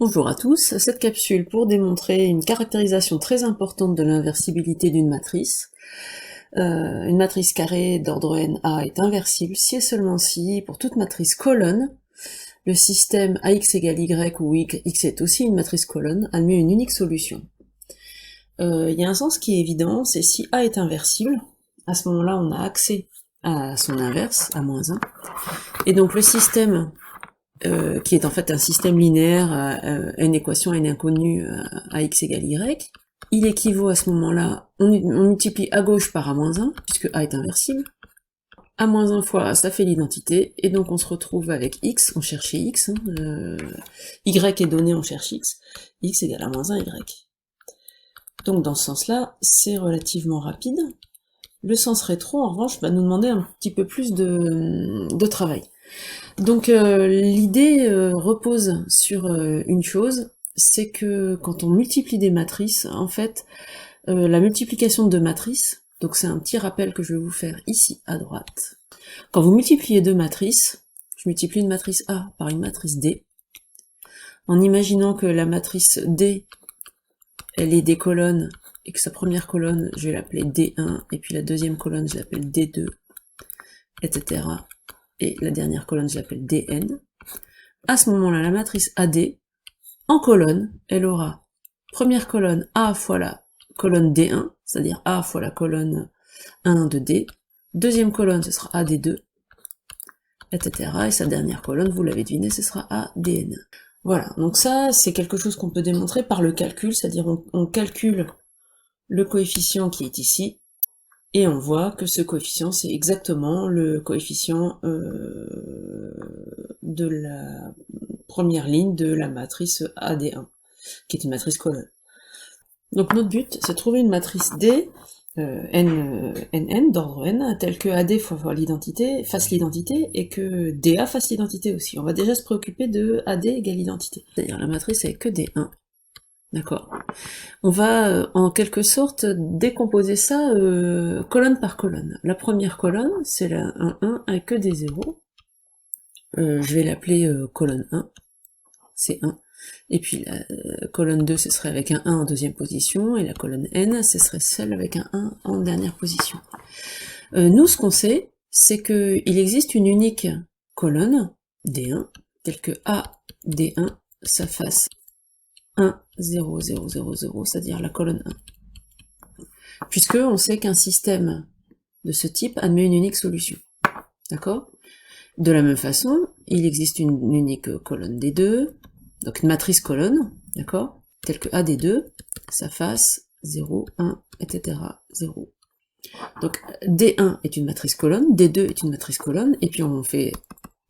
Bonjour à tous, cette capsule pour démontrer une caractérisation très importante de l'inversibilité d'une matrice. Une matrice carrée d'ordre n A est inversible si et seulement si, pour toute matrice colonne, le système AX égale Y où X est aussi une matrice colonne admet une unique solution. Il y a un sens qui est évident, c'est si A est inversible, à ce moment-là on a accès à son inverse, à -1, et donc le système qui est en fait un système linéaire à n équations, n inconnues à x égale y, il équivaut à ce moment-là, on multiplie à gauche par a-1, puisque a est inversible, a-1 fois a, ça fait l'identité, et donc on se retrouve avec x, on cherchait x, y est donné, on cherche x égale a-1, y. Donc dans ce sens-là, c'est relativement rapide. Le sens rétro, en revanche, va nous demander un petit peu plus de travail. Donc l'idée repose sur une chose, c'est que quand on multiplie des matrices, en fait, la multiplication de deux matrices, donc c'est un petit rappel que je vais vous faire ici à droite. Quand vous multipliez deux matrices, je multiplie une matrice A par une matrice D, en imaginant que la matrice D, elle est des colonnes, et que sa première colonne, je vais l'appeler D1, et puis la deuxième colonne, je l'appelle D2, etc. Et la dernière colonne, je l'appelle Dn. À ce moment-là, la matrice AD, en colonne, elle aura première colonne A fois la colonne D1, c'est-à-dire A fois la colonne 1 de D, deuxième colonne, ce sera AD2, etc. Et sa dernière colonne, vous l'avez deviné, ce sera ADN. Voilà, donc ça, c'est quelque chose qu'on peut démontrer par le calcul, c'est-à-dire on calcule le coefficient qui est ici, et on voit que ce coefficient, c'est exactement le coefficient de la première ligne de la matrice AD1, qui est une matrice colonne. Donc notre but, c'est de trouver une matrice D, NN, d'ordre n, telle que AD fasse l'identité, et que DA fasse l'identité aussi. On va déjà se préoccuper de AD égale identité. C'est-à-dire la matrice avec que D1. D'accord. On va en quelque sorte décomposer ça colonne par colonne. La première colonne, c'est la 1 avec que des zéros. Je vais l'appeler colonne 1, c'est 1. Et puis la colonne 2, ce serait avec un 1 en deuxième position, et la colonne n, ce serait celle avec un 1 en dernière position. Nous, ce qu'on sait, c'est qu'il existe une unique colonne, D1, telle que A, D1, ça fasse 1, 0, 0, 0, 0, c'est-à-dire la colonne 1. Puisque on sait qu'un système de ce type admet une unique solution. D'accord? De la même façon, il existe une unique colonne D2, donc une matrice colonne, d'accord? Telle que AD2, ça fasse 0, 1, etc., 0. Donc D1 est une matrice colonne, D2 est une matrice colonne, et puis on fait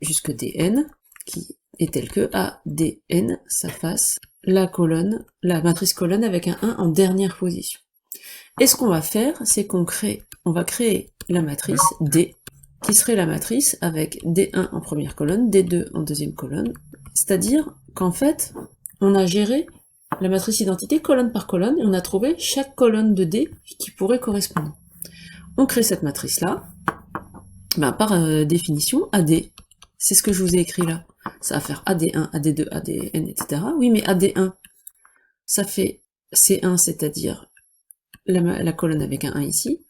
jusque Dn, qui est telle que ADN, ça fasse la matrice colonne avec un 1 en dernière position. Et ce qu'on va faire, c'est on va créer la matrice D, qui serait la matrice avec D1 en première colonne, D2 en deuxième colonne, c'est-à-dire qu'en fait, on a géré la matrice identité colonne par colonne, et on a trouvé chaque colonne de D qui pourrait correspondre. On crée cette matrice-là, par définition, AD. C'est ce que je vous ai écrit là. Ça va faire AD1, AD2, ADN, etc. Oui, mais AD1, ça fait C1, c'est-à-dire la colonne avec un 1 ici.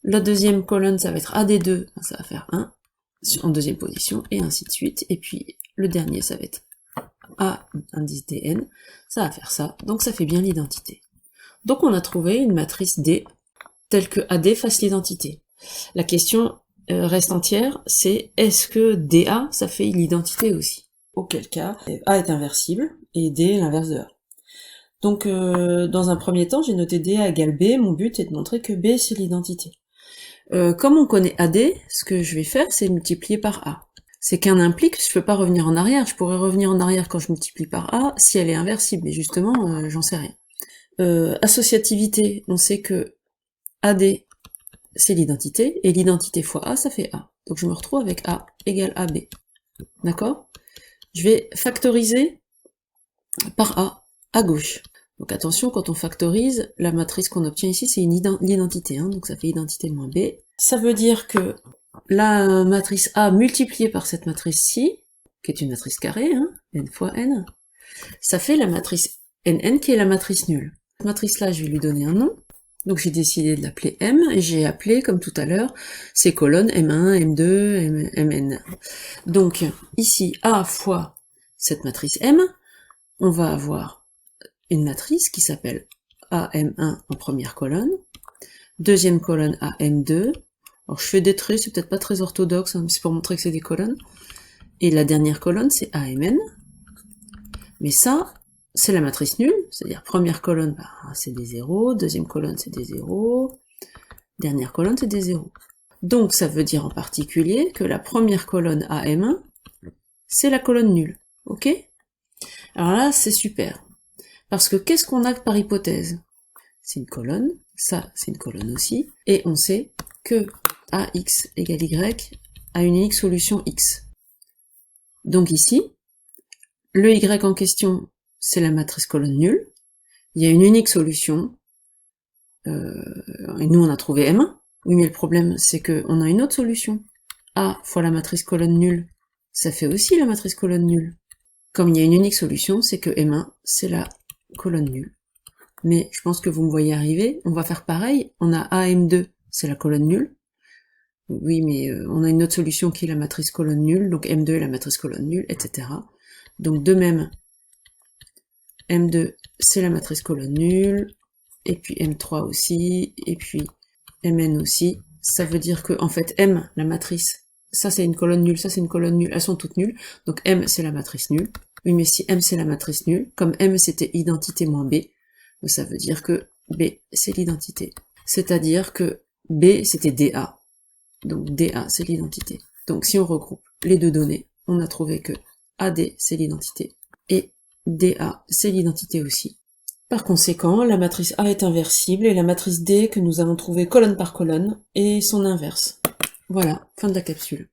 La deuxième colonne, ça va être AD2, ça va faire 1 en deuxième position, et ainsi de suite. Et puis le dernier, ça va être A indice Dn, ça va faire ça. Donc ça fait bien l'identité. Donc on a trouvé une matrice D telle que AD fasse l'identité. La question reste entière, c'est est-ce que DA, ça fait l'identité aussi? Auquel cas, A est inversible, et D est l'inverse de A. Donc dans un premier temps, j'ai noté DA égale B, mon but est de montrer que B c'est l'identité. Comme on connaît AD, ce que je vais faire, c'est multiplier par A. C'est qu'un implique, je peux pas revenir en arrière, je pourrais revenir en arrière quand je multiplie par A, si elle est inversible, et justement, j'en sais rien. Associativité, on sait que AD, c'est l'identité, et l'identité fois A, ça fait A. Donc je me retrouve avec A égale AB. D'accord? Je vais factoriser par A, à gauche. Donc attention, quand on factorise, la matrice qu'on obtient ici, c'est l'identité, hein, donc ça fait identité moins B. Ça veut dire que la matrice A multipliée par cette matrice-ci, qui est une matrice carrée, hein, n fois n, ça fait la matrice NN qui est la matrice nulle. Cette matrice-là, je vais lui donner un nom. Donc j'ai décidé de l'appeler M, et j'ai appelé, comme tout à l'heure, ces colonnes M1, M2, Mn. Donc ici, A fois cette matrice M, on va avoir une matrice qui s'appelle AM1 en première colonne, deuxième colonne AM2, alors je fais des traits, c'est peut-être pas très orthodoxe, hein, mais c'est pour montrer que c'est des colonnes, et la dernière colonne c'est AMN, mais ça, c'est la matrice nulle, c'est-à-dire première colonne, bah, c'est des zéros, deuxième colonne c'est des zéros, dernière colonne c'est des zéros. Donc ça veut dire en particulier que la première colonne AM1, c'est la colonne nulle, ok? Alors là, c'est super, parce que qu'est-ce qu'on a par hypothèse? C'est une colonne, ça c'est une colonne aussi, et on sait que AX égale Y a une unique solution X. Donc ici, le Y en question, c'est la matrice colonne nulle, il y a une unique solution, et nous on a trouvé M1, oui mais le problème c'est que on a une autre solution, A fois la matrice colonne nulle, ça fait aussi la matrice colonne nulle. Comme il y a une unique solution, c'est que M1 c'est la colonne nulle. Mais je pense que vous me voyez arriver, on va faire pareil, on a AM2, c'est la colonne nulle, oui mais on a une autre solution qui est la matrice colonne nulle, donc M2 est la matrice colonne nulle, etc. Donc de même, M2 c'est la matrice colonne nulle, et puis M3 aussi, et puis Mn aussi. Ça veut dire que en fait M, la matrice, ça c'est une colonne nulle, ça c'est une colonne nulle, elles sont toutes nulles, donc M c'est la matrice nulle. Oui mais si M c'est la matrice nulle, comme M c'était identité moins B, ça veut dire que B c'est l'identité. C'est-à-dire que B c'était DA, donc DA c'est l'identité. Donc si on regroupe les deux données, on a trouvé que AD c'est l'identité, et DA c'est l'identité aussi. Par conséquent, la matrice A est inversible, et la matrice D que nous avons trouvée colonne par colonne est son inverse. Voilà, fin de la capsule.